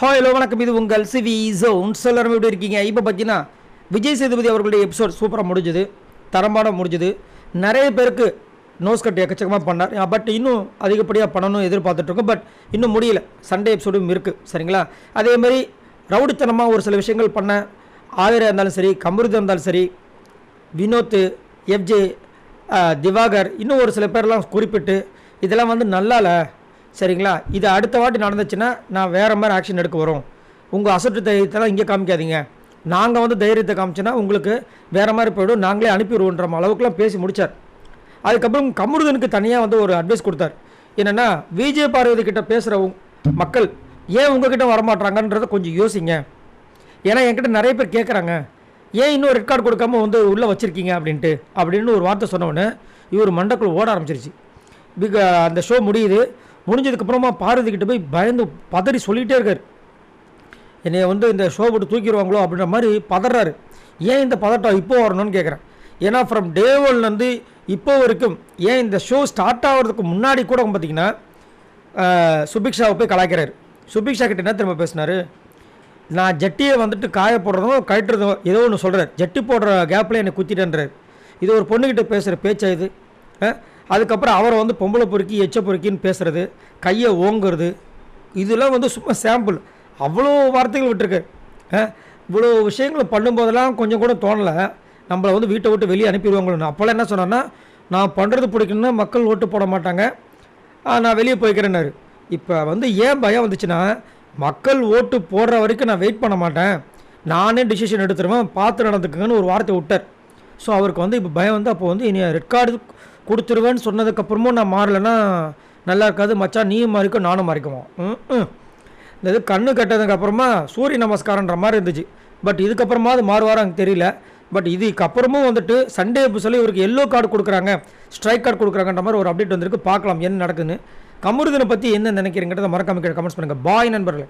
Hello வணக்கம், இது உங்கள் சிவி ஜோன். எல்லாரும் எப்படி இருக்கீங்க? இப்போ பார்த்தீங்கன்னா விஜய் சேதுபதி அவர்களுடைய எபிசோட் சூப்பராக முடிஞ்சுது, தரமான முடிஞ்சுது. நிறைய பேருக்கு நோஸ் கட் எக்கச்சக்கமாக பண்ணார். பட் இன்னும் அதிகப்படியாக பண்ணணும் எதிர்பார்த்துட்ருக்கோம். பட் இன்னும் முடியல. சண்டே எபிசோடும் இருக்குது, சரிங்களா? அதேமாதிரி ரவுடித்தனமாக ஒரு சில விஷயங்கள் பண்ண ஆயிரம் இருந்தாலும் சரி, கமருதம் இருந்தாலும் சரி, வினோத், எஃப்ஜே, திவாகர், இன்னும் ஒரு சில பேர்லாம் குறிப்பிட்டு இதெல்லாம் நல்லால, சரிங்களா? இது அடுத்த வாட்டி நடந்துச்சுன்னா நான் வேறு மாதிரி ஆக்ஷன் எடுக்க வரும். உங்கள் அசட்டு தைரியத்தெல்லாம் இங்கே காமிக்காதீங்க. நாங்கள் தைரியத்தை காமிச்சோன்னா உங்களுக்கு வேறு மாதிரி போய்டும், நாங்களே அனுப்பிடுவோன்ற அளவுக்குலாம் பேசி முடித்தார். அதுக்கப்புறம் கமருதனுக்கு தனியாக ஒரு அட்வைஸ் கொடுத்தார். என்னென்னா, விஜய் பார்வதி கிட்ட பேசுகிற மக்கள் ஏன் உங்ககிட்ட வரமாட்டாங்கன்றதை கொஞ்சம் யோசிங்க. ஏன்னா என்கிட்ட நிறைய பேர் கேட்குறாங்க, ஏன் இன்னும் ரெட் கார்டு கொடுக்காம உள்ளே வச்சுருக்கீங்க அப்படின்னு ஒரு வார்த்தை சொன்னோடனே இவர் மண்டக்குள் ஓட ஆரம்பிச்சிருச்சு. அந்த ஷோ முடிஞ்சதுக்கப்புறமா பார்வதி கிட்ட போய் பயந்து பதறி சொல்லிகிட்டே இருக்கார். என்னை இந்த ஷோ போட்டு தூக்கிடுவாங்களோ அப்படின்ற மாதிரி பதறாரு. ஏன் இந்த பதட்டம் இப்போ வரணும்னு கேட்குறேன். ஏன்னா ஃப்ரம் டே ஒன்லேருந்து இப்போ வரைக்கும், ஏன் இந்த ஷோ ஸ்டார்ட் ஆகிறதுக்கு முன்னாடி கூட பார்த்திங்கன்னா சுபிக்ஷாவை போய் கலாய்க்கிறார். சுபிக்ஷா கிட்ட என்ன திரும்ப பேசினார், நான் ஜட்டியை காய போடுறதும் கழட்டுறதும் ஏதோ ஒன்று சொல்கிறார். ஜட்டி போடுற கேப்பில் என்னை குத்திட்டேன்றார். இது ஒரு பொண்ணுக்கிட்ட பேசுகிற பேச்சா இது? அதுக்கப்புறம் அவரை பொம்பளை பொறுக்கி எச்ச பொறுக்கின்னு பேசுகிறது, கையை ஓங்குறது, இதெல்லாம் சும்மா சாம்பிள். அவ்வளோ வார்த்தைகள் விட்டுருக்கு. இவ்வளோ விஷயங்கள் பண்ணும்போதெல்லாம் கொஞ்சம் கூட தோணலை நம்மளை வீட்டை விட்டு வெளியே அனுப்பிடுவாங்களோ. அப்போல்லாம் என்ன சொன்னான்னா, நான் பண்ணுறது பிடிக்கணும்னா மக்கள் ஓட்டு போட மாட்டாங்க, நான் வெளியே போய்க்கிறேன்னாரு. இப்போ ஏன் பயம் வந்துச்சுன்னா, மக்கள் ஓட்டு போடுற வரைக்கும் நான் வெயிட் பண்ண மாட்டேன், நானே டிசிஷன் எடுத்துருவேன், பார்த்து நடந்துக்குங்கன்னு ஒரு வார்த்தை விட்டார். ஸோ அவருக்கு இப்போ பயம் அப்போ இனி ரெட் கார்டு கொடுத்துருவேன்னு சொன்னதுக்கப்புறமும் நான் மாறலைன்னா நல்லா இருக்காது மச்சான், நீயும் மாறிக்கும் நானும் மாறிக்குவோம். இந்த இது கண்ணு கட்டதுக்கப்புறமா சூரிய நமஸ்காரன்ற மாதிரி இருந்துச்சு. பட் இதுக்கப்புறமா அது மாறுவாரோ எனக்கு தெரியல. பட் இதுக்கப்புறமும் சண்டே சொல்லி இவருக்கு எல்லோ கார்டு கொடுக்குறாங்க, ஸ்ட்ரைக் கார்டு கொடுக்குறாங்கன்ற மாதிரி ஒரு அப்டேட் வந்திருக்கு. பார்க்கலாம் என்ன நடக்குதுன்னு. கமருதனை பற்றி என்ன நினைக்கிறீங்கிறத மறக்காம கமெண்ட்ஸ் பண்ணுங்கள். பாய் நண்பர்களே.